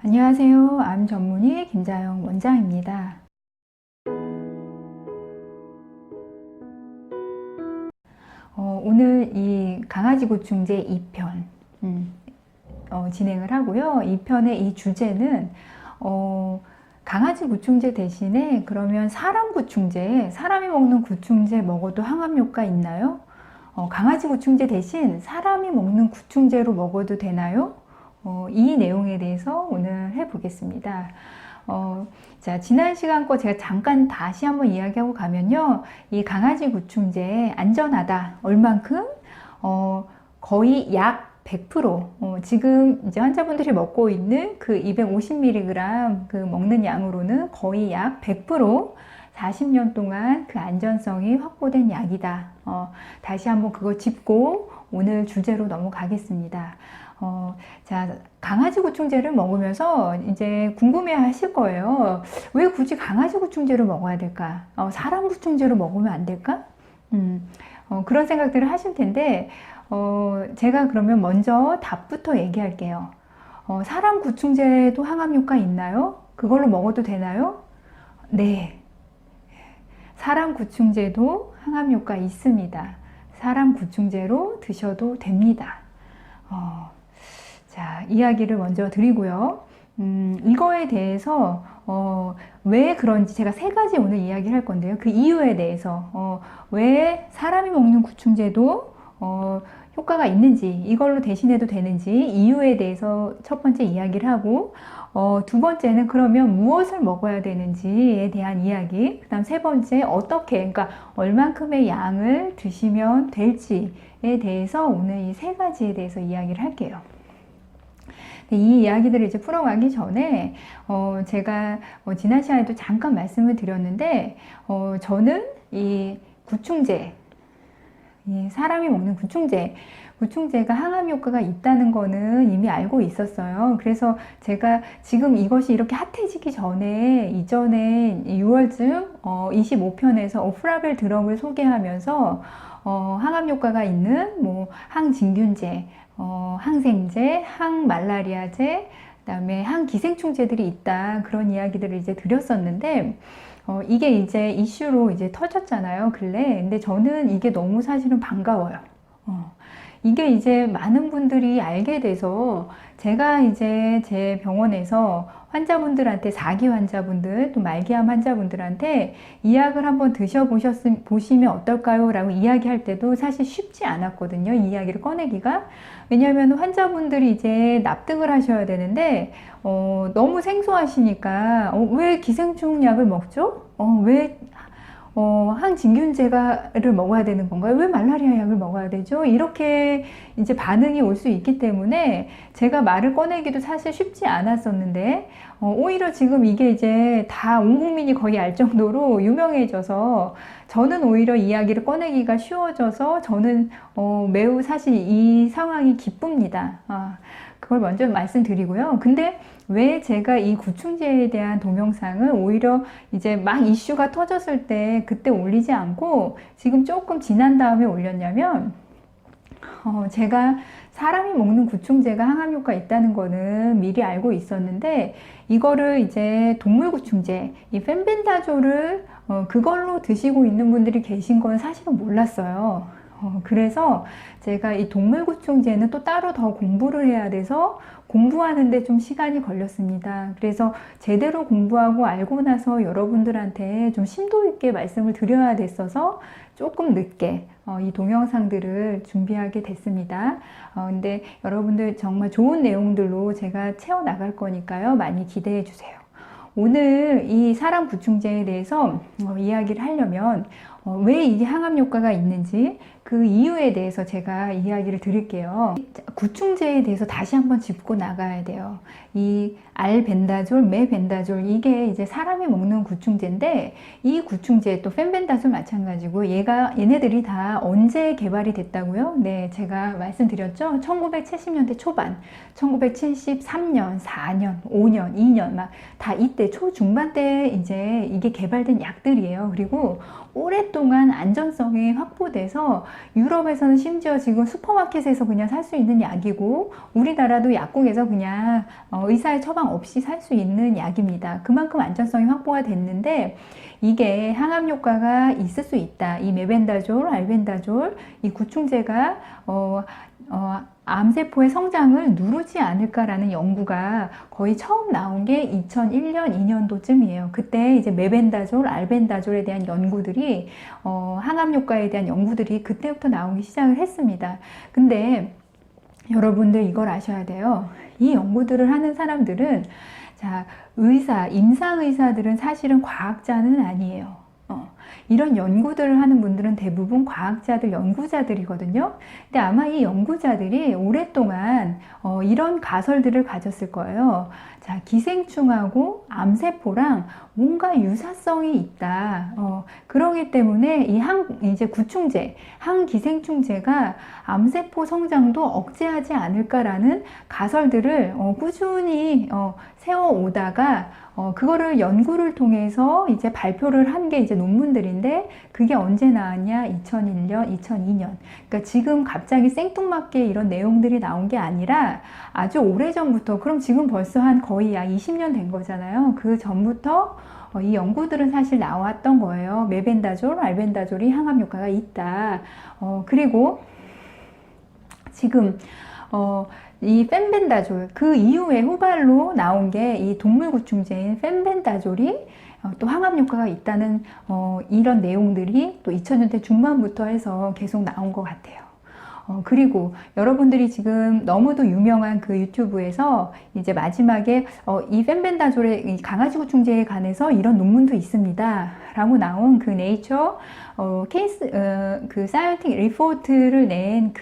안녕하세요. 암 전문의 김자영 원장입니다. 오늘 이 강아지 구충제 2편 진행을 하고요. 2편의 이 주제는 강아지 구충제 대신에 그러면 사람 구충제, 사람이 먹는 구충제 먹어도 항암 효과 있나요? 강아지 구충제 대신 사람이 먹는 구충제로 먹어도 되나요? 이 내용에 대해서 오늘 해보겠습니다. 자, 지난 시간 거 제가 잠깐 다시 한번 이야기하고 가면요. 이 강아지 구충제 안전하다. 얼만큼? 거의 약 100%. 지금 이제 환자분들이 먹고 있는 그 250mg 그 먹는 양으로는 거의 약 100% 40년 동안 그 안전성이 확보된 약이다. 다시 한번 그거 짚고 오늘 주제로 넘어가겠습니다. 자, 강아지 구충제를 먹으면서 이제 궁금해 하실 거예요. 왜 굳이 강아지 구충제를 먹어야 될까? 사람 구충제로 먹으면 안 될까? 그런 생각들을 하실 텐데, 제가 그러면 먼저 답부터 얘기할게요. 사람 구충제도 항암 효과 있나요? 그걸로 먹어도 되나요? 네. 사람 구충제도 항암 효과 있습니다. 사람 구충제로 드셔도 됩니다. 자, 이야기를 먼저 드리고요. 이거에 대해서 왜 그런지 제가 세 가지 오늘 이야기를 할 건데요. 그 이유에 대해서 왜 사람이 먹는 구충제도 효과가 있는지, 이걸로 대신해도 되는지 이유에 대해서 첫 번째 이야기를 하고, 두 번째는 그러면 무엇을 먹어야 되는지에 대한 이야기, 그 다음 세 번째 어떻게, 그러니까 얼만큼의 양을 드시면 될지에 대해서 오늘 이 세 가지에 대해서 이야기를 할게요. 이 이야기들을 이제 풀어가기 전에 제가 지난 시간에도 잠깐 말씀을 드렸는데 저는 이 구충제, 이 사람이 먹는 구충제가 항암 효과가 있다는 거는 이미 알고 있었어요. 그래서 제가 지금 이것이 이렇게 핫해지기 전에 이전에 6월쯤 25편에서 오프라벨 드럼을 소개하면서 항암 효과가 있는 뭐 항진균제, 항생제, 항말라리아제, 그다음에 항기생충제들이 있다, 그런 이야기들을 이제 드렸었는데 이게 이제 이슈로 이제 터졌잖아요, 근래. 근데 저는 이게 너무 사실은 반가워요. 이게 이제 많은 분들이 알게 돼서 제가 이제 제 병원에서 환자분들한테, 4기 환자분들, 또 말기암 환자분들한테 이 약을 한번 보시면 어떨까요? 라고 이야기할 때도 사실 쉽지 않았거든요. 이 이야기를 꺼내기가. 왜냐하면 환자분들이 이제 납득을 하셔야 되는데, 너무 생소하시니까, 왜 기생충 약을 먹죠? 왜 항진균제를 먹어야 되는 건가요? 왜 말라리아 약을 먹어야 되죠? 이렇게 이제 반응이 올 수 있기 때문에 제가 말을 꺼내기도 사실 쉽지 않았었는데, 오히려 지금 이게 이제 다 온 국민이 거의 알 정도로 유명해져서 저는 오히려 이야기를 꺼내기가 쉬워져서 저는 매우 사실 이 상황이 기쁩니다. 그걸 먼저 말씀드리고요. 근데 왜 제가 이 구충제에 대한 동영상을 오히려 이제 막 이슈가 터졌을 때 그때 올리지 않고 지금 조금 지난 다음에 올렸냐면, 제가 사람이 먹는 구충제가 항암 효과 있다는 거는 미리 알고 있었는데, 이거를 이제 동물 구충제, 이 펜벤다졸을 그걸로 드시고 있는 분들이 계신 건 사실은 몰랐어요. 그래서 제가 이 동물 구충제는 또 따로 더 공부를 해야 돼서 공부하는데 좀 시간이 걸렸습니다. 그래서 제대로 공부하고 알고 나서 여러분들한테 좀 심도 있게 말씀을 드려야 됐어서 조금 늦게 이 동영상들을 준비하게 됐습니다. 근데 여러분들 정말 좋은 내용들로 제가 채워나갈 거니까요. 많이 기대해 주세요. 오늘 이 사람 구충제에 대해서 이야기를 하려면 왜 이게 항암 효과가 있는지 그 이유에 대해서 제가 이야기를 드릴게요. 구충제에 대해서 다시 한번 짚고 나가야 돼요. 이 알벤다졸, 메벤다졸, 이게 이제 사람이 먹는 구충제인데, 이 구충제 또 펜벤다졸 마찬가지고 얘네들이 다 언제 개발이 됐다고요? 네, 제가 말씀드렸죠. 1970년대 초반, 1973년, 4년, 5년, 2년 막 다 이때 초중반 때 이제 이게 개발된 약들이에요. 그리고 오랫동안 오랫동안 안전성이 확보돼서 유럽에서는 심지어 지금 슈퍼마켓에서 그냥 살 수 있는 약이고 우리나라도 약국에서 그냥 의사의 처방 없이 살 수 있는 약입니다. 그만큼 안전성이 확보가 됐는데 이게 항암 효과가 있을 수 있다. 이 메벤다졸, 알벤다졸, 이 구충제가 암세포의 성장을 누르지 않을까라는 연구가 거의 처음 나온 게 2001년, 2년도쯤이에요. 그때 이제 메벤다졸, 알벤다졸에 대한 연구들이, 항암 효과에 대한 연구들이 그때부터 나오기 시작을 했습니다. 근데 여러분들 이걸 아셔야 돼요. 이 연구들을 하는 사람들은, 자, 임상의사들은 사실은 과학자는 아니에요. 이런 연구들을 하는 분들은 대부분 과학자들, 연구자들이거든요. 근데 아마 이 연구자들이 오랫동안 이런 가설들을 가졌을 거예요. 자, 기생충하고 암세포랑 뭔가 유사성이 있다. 그러기 때문에 이제 구충제, 항기생충제가 암세포 성장도 억제하지 않을까라는 가설들을 꾸준히 세워오다가 그거를 연구를 통해서 이제 발표를 한 게 이제 논문들인데 그게 언제 나왔냐? 2001년, 2002년. 그러니까 지금 갑자기 생뚱맞게 이런 내용들이 나온 게 아니라 아주 오래전부터, 그럼 지금 벌써 한 거의 약 20년 된 거잖아요. 그 전부터 이 연구들은 사실 나왔던 거예요. 메벤다졸, 알벤다졸이 항암 효과가 있다. 그리고 지금 이 펜벤다졸, 그 이후에 후발로 나온 게 이 동물 구충제인 펜벤다졸이 또 항암 효과가 있다는 이런 내용들이 또 2000년대 중반부터 해서 계속 나온 것 같아요. 그리고 여러분들이 지금 너무도 유명한 그 유튜브에서 이제 마지막에 이 펜벤다졸의 강아지 구충제에 관해서 이런 논문도 있습니다 라고 나온 그 네이처 그 사이언티픽 리포트를 낸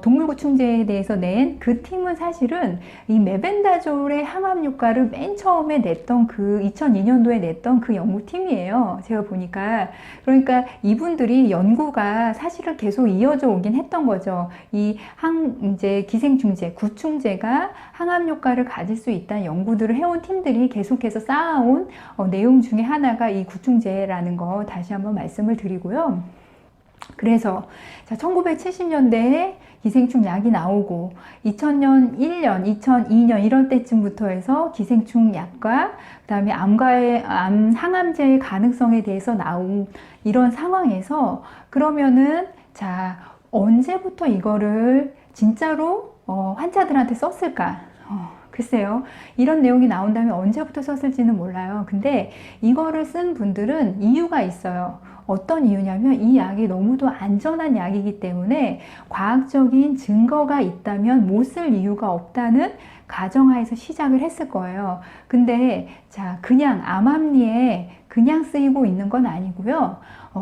동물 구충제에 대해서 낸 그 팀은 사실은 이 메벤다졸의 항암 효과를 맨 처음에 냈던 그 2002년도에 냈던 그 연구팀이에요. 제가 보니까. 그러니까 이분들이 연구가 사실은 계속 이어져 오긴 했던 거죠. 이제 기생충제, 구충제가 항암 효과를 가질 수 있다는 연구들을 해온 팀들이 계속해서 쌓아온 내용 중에 하나가 이 구충제라는 거 다시 한번 말씀을 드리고요. 그래서 자, 1970년대에 기생충 약이 나오고 2000년, 1년, 2002년 이럴 때쯤부터 해서 기생충 약과 그다음에 암 항암제의 가능성에 대해서 나온 이런 상황에서 그러면은 자, 언제부터 이거를 진짜로 환자들한테 썼을까? 글쎄요. 이런 내용이 나온다면 언제부터 썼을지는 몰라요. 근데 이거를 쓴 분들은 이유가 있어요. 어떤 이유냐면 이 약이 너무도 안전한 약이기 때문에 과학적인 증거가 있다면 못 쓸 이유가 없다는 가정하에서 시작을 했을 거예요. 근데 자, 그냥 암암리에 그냥 쓰이고 있는 건 아니고요.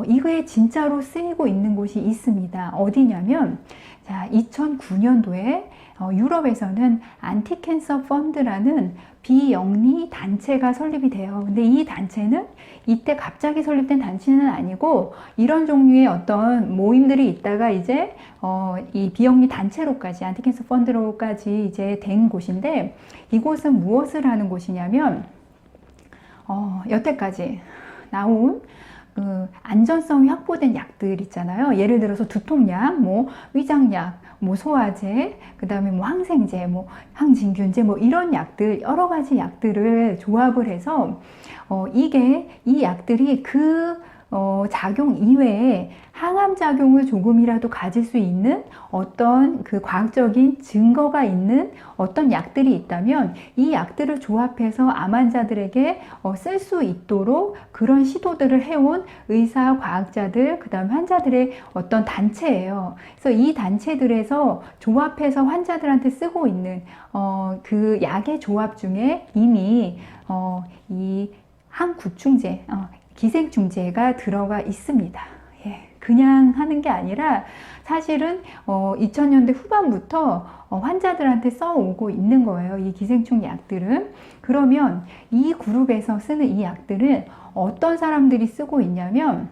이거에 진짜로 쓰이고 있는 곳이 있습니다. 어디냐면 자, 2009년도에 유럽에서는 안티캔서 펀드라는 비영리 단체가 설립이 돼요. 근데 이 단체는 이때 갑자기 설립된 단체는 아니고 이런 종류의 어떤 모임들이 있다가 이제 이 비영리 단체로까지 안티캔서 펀드로까지 이제 된 곳인데 이곳은 무엇을 하는 곳이냐면 여태까지 나온 안전성이 확보된 약들 있잖아요. 예를 들어서 두통약, 뭐 위장약, 뭐 소화제, 그 다음에 뭐 항생제, 뭐 항진균제, 뭐 이런 약들, 여러 가지 약들을 조합을 해서 이 약들이 작용 이외에 항암 작용을 조금이라도 가질 수 있는 어떤 그 과학적인 증거가 있는 어떤 약들이 있다면 이 약들을 조합해서 암 환자들에게 쓸 수 있도록 그런 시도들을 해온 의사, 과학자들, 그 다음 환자들의 어떤 단체예요. 그래서 이 단체들에서 조합해서 환자들한테 쓰고 있는 그 약의 조합 중에 이미 이 항구충제, 기생충제가 들어가 있습니다. 예, 그냥 하는 게 아니라 사실은 2000년대 후반부터 환자들한테 써오고 있는 거예요. 이 기생충 약들은. 그러면 이 그룹에서 쓰는 이 약들은 어떤 사람들이 쓰고 있냐면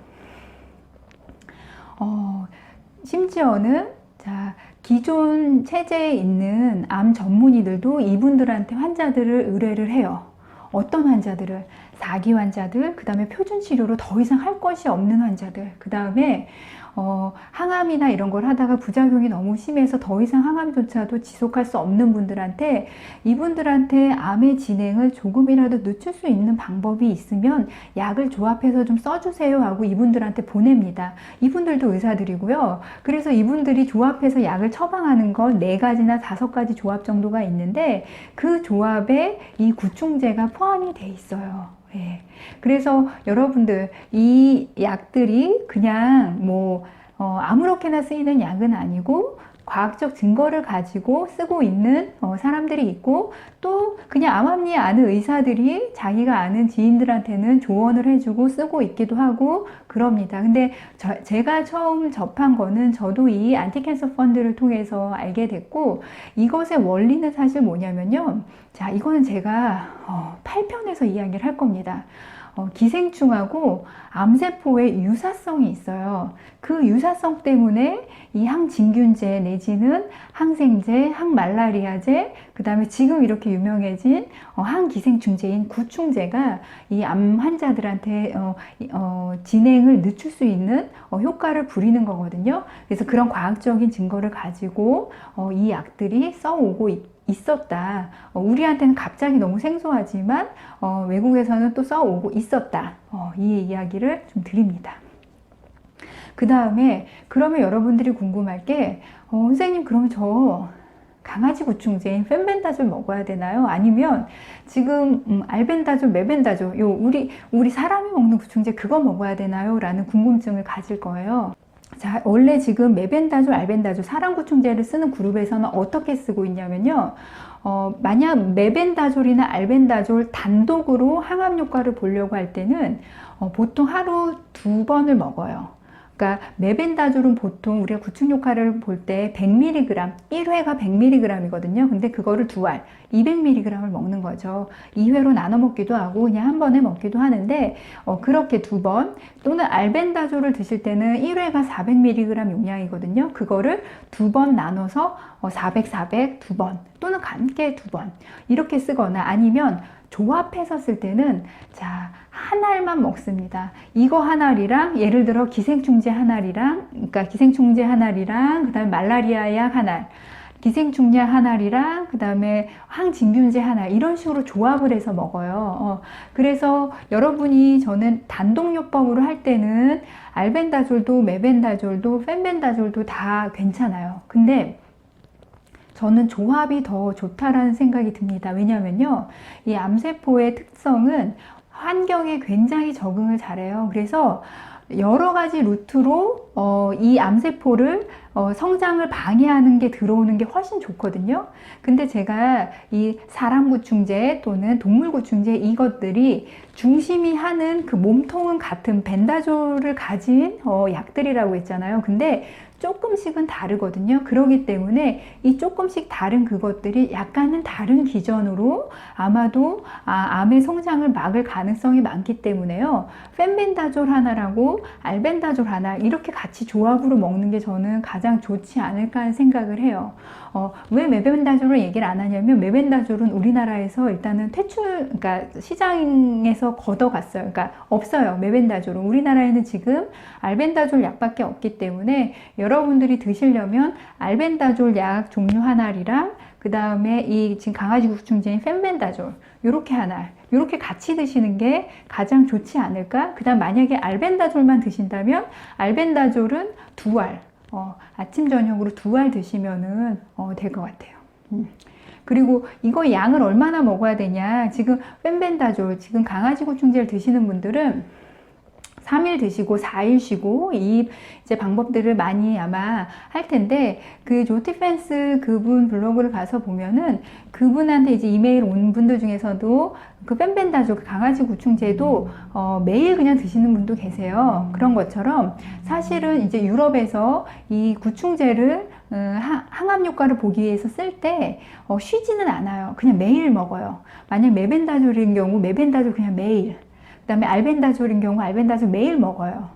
심지어는 자, 기존 체제에 있는 암 전문의들도 이분들한테 환자들을 의뢰를 해요. 어떤 환자들을? 4기 환자들, 그 다음에 표준 치료로 더 이상 할 것이 없는 환자들, 그 다음에 항암이나 이런 걸 하다가 부작용이 너무 심해서 더 이상 항암조차도 지속할 수 없는 분들한테, 이분들한테 암의 진행을 조금이라도 늦출 수 있는 방법이 있으면 약을 조합해서 좀 써주세요 하고 이분들한테 보냅니다. 이분들도 의사들이고요. 그래서 이분들이 조합해서 약을 처방하는 건 4가지나 5가지 조합 정도가 있는데, 그 조합에 이 구충제가 포함이 돼 있어요. 예. 그래서 여러분들 이 약들이 그냥 뭐 아무렇게나 쓰이는 약은 아니고 과학적 증거를 가지고 쓰고 있는 사람들이 있고, 또 그냥 암암리에 아는 의사들이 자기가 아는 지인들한테는 조언을 해주고 쓰고 있기도 하고 그럽니다. 근데 제가 처음 접한 거는 저도 이 안티캔서 펀드를 통해서 알게 됐고, 이것의 원리는 사실 뭐냐면요. 자, 이거는 제가 8편에서 이야기를 할 겁니다. 기생충하고 암세포의 유사성이 있어요. 그 유사성 때문에 이 항진균제 내지는 항생제, 항말라리아제, 그 다음에 지금 이렇게 유명해진 항기생충제인 구충제가 이 암 환자들한테 진행을 늦출 수 있는 효과를 부리는 거거든요. 그래서 그런 과학적인 증거를 가지고 이 약들이 써오고 있었다. 우리한테는 갑자기 너무 생소하지만 외국에서는 또 써오고 있었다. 이 이야기를 좀 드립니다. 그 다음에 그러면 여러분들이 궁금할 게 선생님, 그러면 저 강아지 구충제인 펜벤다졸 먹어야 되나요? 아니면 지금 알벤다졸, 메벤다졸, 우리 사람이 먹는 구충제 그거 먹어야 되나요? 라는 궁금증을 가질 거예요. 자, 원래 지금 메벤다졸, 알벤다졸, 사람 구충제를 쓰는 그룹에서는 어떻게 쓰고 있냐면요. 만약 메벤다졸이나 알벤다졸 단독으로 항암 효과를 보려고 할 때는 보통 하루 2번을 먹어요. 그러니까 메벤다졸은 보통 우리가 구충 효과를 볼 때 100mg, 1회가 100mg이거든요. 근데 그거를 2알, 200mg을 먹는 거죠. 2회로 나눠 먹기도 하고 그냥 한 번에 먹기도 하는데 그렇게 2번, 또는 알벤다졸을 드실 때는 1회가 400mg 용량이거든요. 그거를 2번 나눠서 400, 400, 2번, 또는 함께 2번 이렇게 쓰거나, 아니면 조합해서 쓸 때는 자, 한 알만 먹습니다. 이거 한 알이랑, 예를 들어 기생충제 한 알이랑, 그러니까 기생충제 한 알이랑, 그 다음에 말라리아 약 한 알, 기생충약 한 알이랑, 그 다음에 항진균제 한 알, 이런 식으로 조합을 해서 먹어요. 그래서 여러분이, 저는 단독요법으로 할 때는 알벤다졸도 메벤다졸도 펜벤다졸도 다 괜찮아요. 근데 저는 조합이 더 좋다라는 생각이 듭니다. 왜냐면요, 이 암세포의 특성은 환경에 굉장히 적응을 잘해요. 그래서 여러 가지 루트로 이 암세포를 성장을 방해하는 게 들어오는 게 훨씬 좋거든요. 근데 제가 이 사람 구충제 또는 동물 구충제, 이것들이 중심이 하는 그 몸통은 같은 벤다졸을 가진 약들이라고 했잖아요. 근데 조금씩은 다르거든요. 그렇기 때문에 이 조금씩 다른 그것들이 약간은 다른 기전으로 아마도 암의 성장을 막을 가능성이 많기 때문에요. 펜벤다졸 하나라고 알벤다졸 하나 이렇게 같이 조합으로 먹는 게 저는 가장 좋지 않을까 하는 생각을 해요. 왜 메벤다졸을 얘기를 안 하냐면, 메벤다졸은 우리나라에서 일단은 그러니까 시장에서 걷어갔어요. 그러니까 없어요. 메벤다졸은 우리나라에는 지금 알벤다졸 약밖에 없기 때문에 여러분들이 드시려면 알벤다졸 약 종류 한 알이랑, 그 다음에 이 지금 강아지 구충제인 펜벤다졸 요렇게 한 알, 요렇게 같이 드시는 게 가장 좋지 않을까? 그 다음 만약에 알벤다졸만 드신다면 알벤다졸은 2알, 아침 저녁으로 2알 드시면은 될 것 같아요. 그리고 이거 양을 얼마나 먹어야 되냐? 지금 펜벤다졸, 지금 강아지 구충제를 드시는 분들은 3일 드시고 4일 쉬고 이 이제 방법들을 많이 아마 할 텐데, 그 조티펜스 그분 블로그를 가서 보면은 그분한테 이제 이메일 온 분들 중에서도 그 펜벤다졸, 그 강아지 구충제도 매일 그냥 드시는 분도 계세요. 그런 것처럼 사실은 이제 유럽에서 이 구충제를 항암 효과를 보기 위해서 쓸 때 쉬지는 않아요. 그냥 매일 먹어요. 만약 메벤다졸인 경우 메벤다졸 그냥 매일, 그 다음에 알벤다졸인 경우 알벤다졸 매일 먹어요.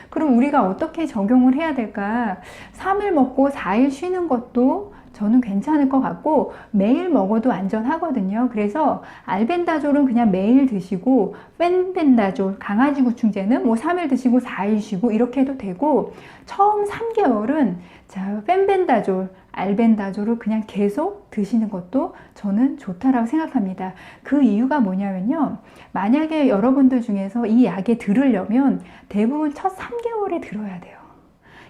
그럼 우리가 어떻게 적용을 해야 될까? 3일 먹고 4일 쉬는 것도 저는 괜찮을 것 같고 매일 먹어도 안전하거든요. 그래서 알벤다졸은 그냥 매일 드시고 펜벤다졸 강아지 구충제는 뭐 3일 드시고 4일 쉬고 이렇게 해도 되고 처음 3개월은 자, 펜벤다졸, 알벤다졸을 그냥 계속 드시는 것도 저는 좋다라고 생각합니다. 그 이유가 뭐냐면요. 만약에 여러분들 중에서 이 약에 들으려면 대부분 첫 3개월에 들어야 돼요.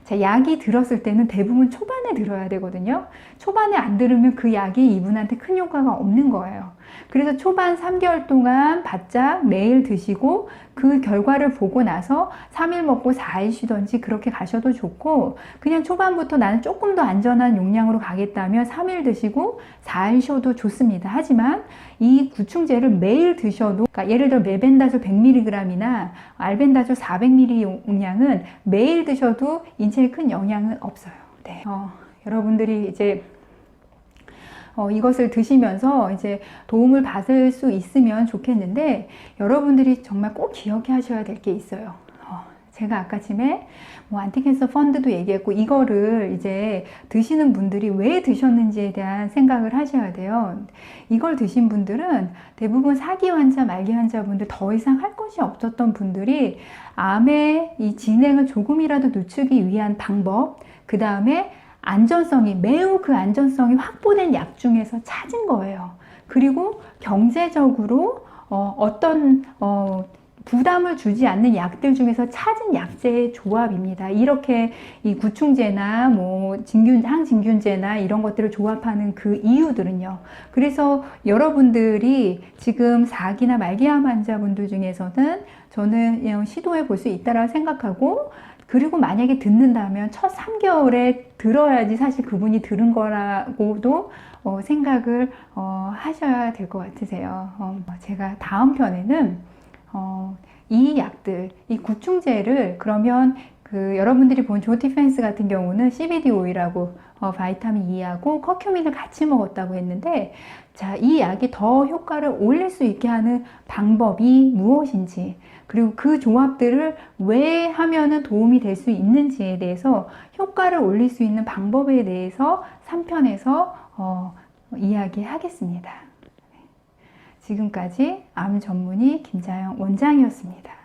자, 약이 들었을 때는 대부분 초반에 들어야 되거든요. 초반에 안 들으면 그 약이 이분한테 큰 효과가 없는 거예요. 그래서 초반 3개월 동안 바짝 매일 드시고 그 결과를 보고 나서 3일 먹고 4일 쉬던지 그렇게 가셔도 좋고 그냥 초반부터 나는 조금 더 안전한 용량으로 가겠다면 3일 드시고 4일 쉬어도 좋습니다. 하지만 이 구충제를 매일 드셔도 그러니까 예를 들어 메벤다졸 100mg이나 알벤다졸 400mg 용량은 매일 드셔도 인체에 큰 영향은 없어요. 네. 여러분들이 이제 이것을 드시면서 이제 도움을 받을 수 있으면 좋겠는데 여러분들이 정말 꼭 기억해 하셔야 될 게 있어요. 제가 아까 전에 뭐 안티캔서 펀드도 얘기했고 이거를 이제 드시는 분들이 왜 드셨는지에 대한 생각을 하셔야 돼요. 이걸 드신 분들은 대부분 사기 환자, 말기 환자분들 더 이상 할 것이 없었던 분들이 암의 이 진행을 조금이라도 늦추기 위한 방법, 그 다음에 안전성이 매우 그 안전성이 확보된 약 중에서 찾은 거예요. 그리고 경제적으로 어떤 부담을 주지 않는 약들 중에서 찾은 약제의 조합입니다. 이렇게 이 구충제나 뭐 항진균제나 이런 것들을 조합하는 그 이유들은요. 그래서 여러분들이 지금 4기나 말기암 환자분들 중에서는 저는 시도해 볼 수 있다고 생각하고 그리고 만약에 듣는다면 첫 3개월에 들어야지 사실 그분이 들은 거라고도 생각을 하셔야 될 것 같으세요. 제가 다음 편에는 이 약들, 이 구충제를 그러면 그 여러분들이 본 조티펜스 같은 경우는 CBD 오일하고 바이타민 E하고 커큐민을 같이 먹었다고 했는데 자, 이 약이 더 효과를 올릴 수 있게 하는 방법이 무엇인지 그리고 그 조합들을 왜 하면은 도움이 될 수 있는지에 대해서 효과를 올릴 수 있는 방법에 대해서 3편에서 이야기하겠습니다. 지금까지 암 전문의 김자영 원장이었습니다.